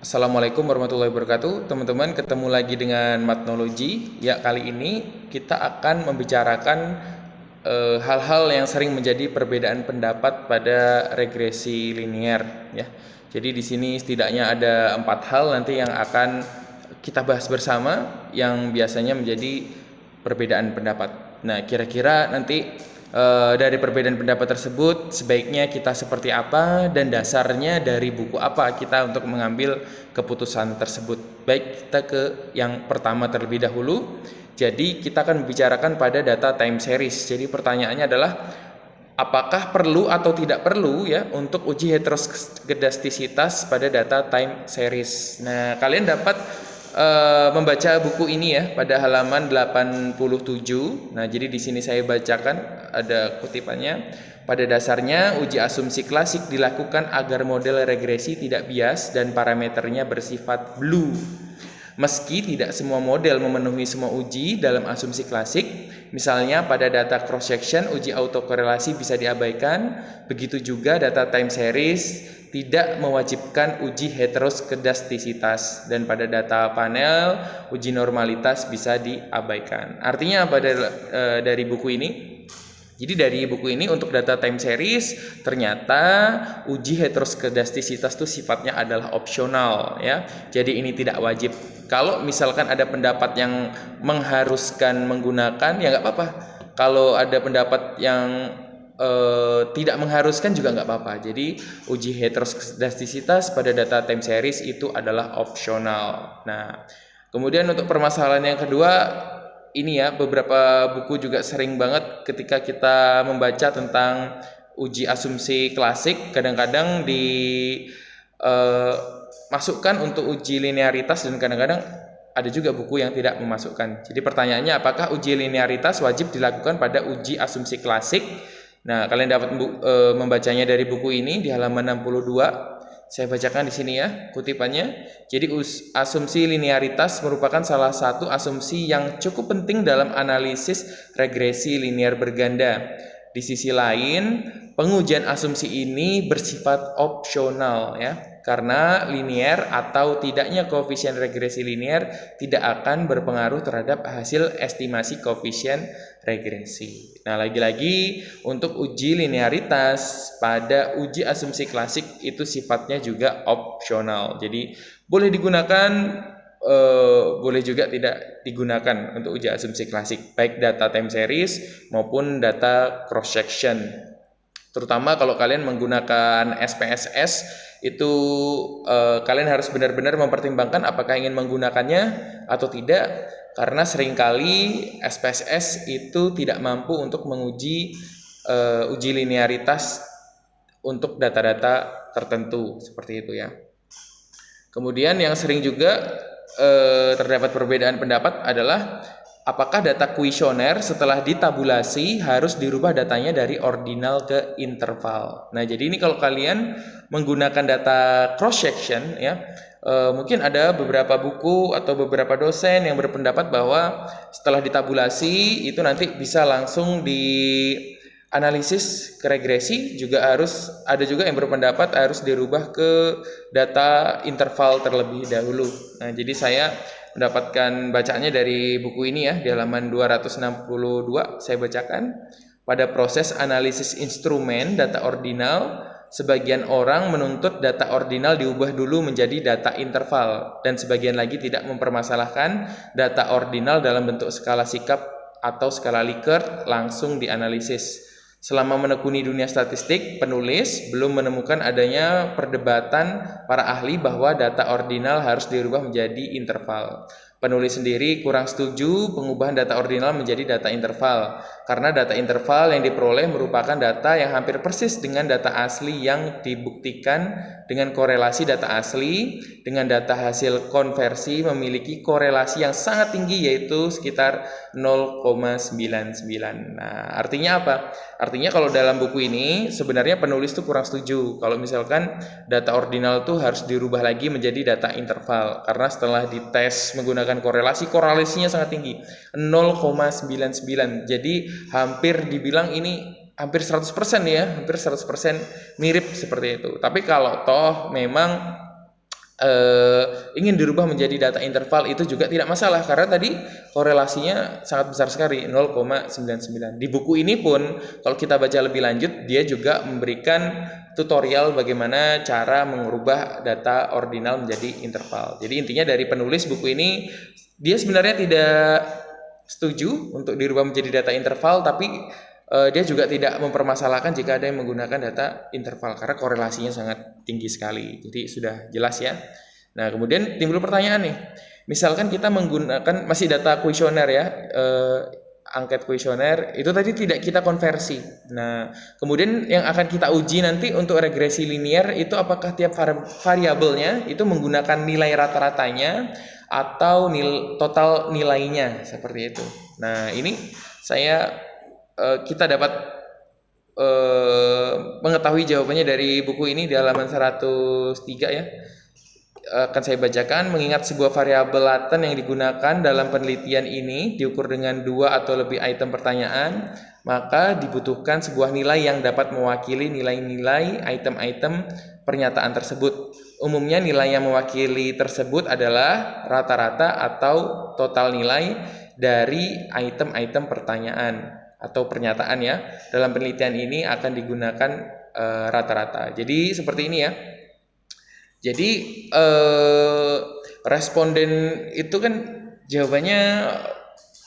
Assalamualaikum warahmatullahi wabarakatuh. Teman-teman, ketemu lagi dengan Matnologi. Ya, kali ini kita akan membicarakan hal-hal yang sering menjadi perbedaan pendapat pada regresi linear. Ya, jadi di sini setidaknya ada 4 hal nanti yang akan kita bahas bersama, yang biasanya menjadi perbedaan pendapat. Nah, kira-kira nanti dari perbedaan pendapat tersebut sebaiknya kita seperti apa dan dasarnya dari buku apa kita untuk mengambil keputusan tersebut. Baik, kita ke yang pertama terlebih dahulu. Jadi kita akan membicarakan pada data time series. Jadi pertanyaannya adalah apakah perlu atau tidak perlu ya untuk uji heteroskedastisitas pada data time series. Nah, kalian dapat membaca buku ini ya pada halaman 87. Nah, jadi di sini saya bacakan ada kutipannya. Pada dasarnya, uji asumsi klasik dilakukan agar model regresi tidak bias dan parameternya bersifat blue. Meski tidak semua model memenuhi semua uji dalam asumsi klasik, misalnya pada data cross-section uji autokorelasi bisa diabaikan, begitu juga data time series tidak mewajibkan uji heteroskedastisitas, dan pada data panel uji normalitas bisa diabaikan. Artinya apa dari buku ini? Jadi dari buku ini untuk data time series ternyata uji heteroskedastisitas itu sifatnya adalah opsional ya. Jadi ini tidak wajib. Kalau misalkan ada pendapat yang mengharuskan menggunakan ya nggak apa-apa. Kalau ada pendapat yang tidak mengharuskan juga nggak apa-apa. Jadi uji heteroskedastisitas pada data time series itu adalah opsional. Nah, kemudian untuk permasalahan yang kedua, ini ya, beberapa buku juga sering banget ketika kita membaca tentang uji asumsi klasik, kadang-kadang masukkan untuk uji linearitas dan kadang-kadang ada juga buku yang tidak memasukkan. Jadi pertanyaannya, apakah uji linearitas wajib dilakukan pada uji asumsi klasik? Nah, kalian dapat membacanya dari buku ini di halaman 62. Saya bacakan di sini ya kutipannya. Jadi asumsi linearitas merupakan salah satu asumsi yang cukup penting dalam analisis regresi linear berganda. Di sisi lain, pengujian asumsi ini bersifat opsional ya, karena linear atau tidaknya koefisien regresi linear tidak akan berpengaruh terhadap hasil estimasi koefisien regresi. Nah, lagi-lagi untuk uji linearitas pada uji asumsi klasik itu sifatnya juga opsional. Jadi boleh digunakan, boleh juga tidak digunakan untuk uji asumsi klasik, baik data time series maupun data cross section. Terutama kalau kalian menggunakan SPSS itu kalian harus benar-benar mempertimbangkan apakah ingin menggunakannya atau tidak, karena seringkali SPSS itu tidak mampu untuk menguji uji linearitas untuk data-data tertentu seperti itu ya. Kemudian yang sering juga terdapat perbedaan pendapat adalah apakah data kuesioner setelah ditabulasi harus dirubah datanya dari ordinal ke interval. Nah, jadi ini kalau kalian menggunakan data cross section ya, mungkin ada beberapa buku atau beberapa dosen yang berpendapat bahwa setelah ditabulasi itu nanti bisa langsung di analisis ke regresi. Juga harus ada juga yang berpendapat harus dirubah ke data interval terlebih dahulu. Nah, jadi saya mendapatkan bacaannya dari buku ini ya, di halaman 262 saya bacakan. Pada proses analisis instrumen data ordinal, sebagian orang menuntut data ordinal diubah dulu menjadi data interval, dan sebagian lagi tidak mempermasalahkan data ordinal dalam bentuk skala sikap atau skala Likert langsung dianalisis. Selama menekuni dunia statistik, penulis belum menemukan adanya perdebatan para ahli bahwa data ordinal harus dirubah menjadi interval. Penulis sendiri kurang setuju pengubahan data ordinal menjadi data interval, karena data interval yang diperoleh merupakan data yang hampir persis dengan data asli yang dibuktikan dengan korelasi data asli dengan data hasil konversi memiliki korelasi yang sangat tinggi, yaitu sekitar 0,99. Nah, artinya apa? Artinya kalau dalam buku ini sebenarnya penulis tuh kurang setuju kalau misalkan data ordinal tuh harus dirubah lagi menjadi data interval, karena setelah dites menggunakan korelasinya sangat tinggi, 0,99. Jadi hampir dibilang ini hampir 100% ya, hampir 100% mirip seperti itu. Tapi kalau toh memang ingin dirubah menjadi data interval itu juga tidak masalah karena tadi korelasinya sangat besar sekali 0,99. Di buku ini pun kalau kita baca lebih lanjut dia juga memberikan tutorial bagaimana cara mengubah data ordinal menjadi interval. Jadi intinya dari penulis buku ini dia sebenarnya tidak setuju untuk dirubah menjadi data interval, tapi dia juga tidak mempermasalahkan jika ada yang menggunakan data interval karena korelasinya sangat tinggi sekali. Jadi sudah jelas ya. Nah, kemudian timbul pertanyaan nih. Misalkan kita menggunakan masih data kuesioner ya, angket kuesioner itu tadi tidak kita konversi. Nah, kemudian yang akan kita uji nanti untuk regresi linear itu apakah tiap variabelnya itu menggunakan nilai rata-ratanya atau total nilainya seperti itu. Nah, ini kita dapat mengetahui jawabannya dari buku ini di halaman 103 ya. Akan saya bacakan. Mengingat sebuah variabel laten yang digunakan dalam penelitian ini diukur dengan 2 atau lebih item pertanyaan, maka dibutuhkan sebuah nilai yang dapat mewakili nilai-nilai item-item pernyataan tersebut. Umumnya nilai yang mewakili tersebut adalah rata-rata atau total nilai dari item-item pertanyaan atau pernyataan ya. Dalam penelitian ini akan digunakan rata-rata. Jadi seperti ini ya. Jadi responden itu kan jawabannya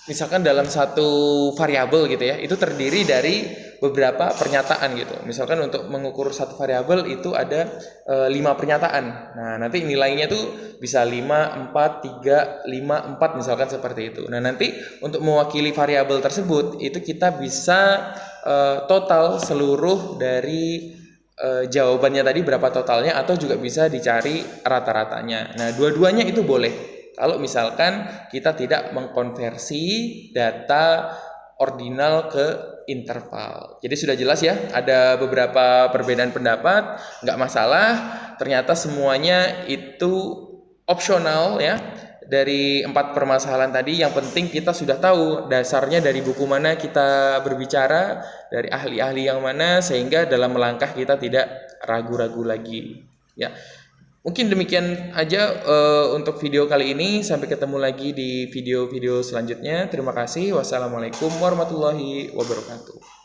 misalkan dalam satu variabel gitu ya, itu terdiri dari beberapa pernyataan gitu. Misalkan untuk mengukur satu variabel itu ada 5 pernyataan. Nah, nanti nilainya tuh bisa 5, 4, 3, 5, 4 misalkan seperti itu. Nah, nanti untuk mewakili variabel tersebut itu kita bisa total seluruh dari jawabannya tadi berapa totalnya atau juga bisa dicari rata-ratanya. Nah, dua-duanya itu boleh. Kalau misalkan kita tidak mengkonversi data ordinal ke interval. Jadi sudah jelas ya, ada beberapa perbedaan pendapat, nggak masalah. Ternyata semuanya itu opsional ya. Dari 4 permasalahan tadi, yang penting kita sudah tahu dasarnya dari buku mana kita berbicara, dari ahli-ahli yang mana, sehingga dalam melangkah kita tidak ragu-ragu lagi. Ya, mungkin demikian aja untuk video kali ini. Sampai ketemu lagi di video-video selanjutnya. Terima kasih. Wassalamualaikum warahmatullahi wabarakatuh.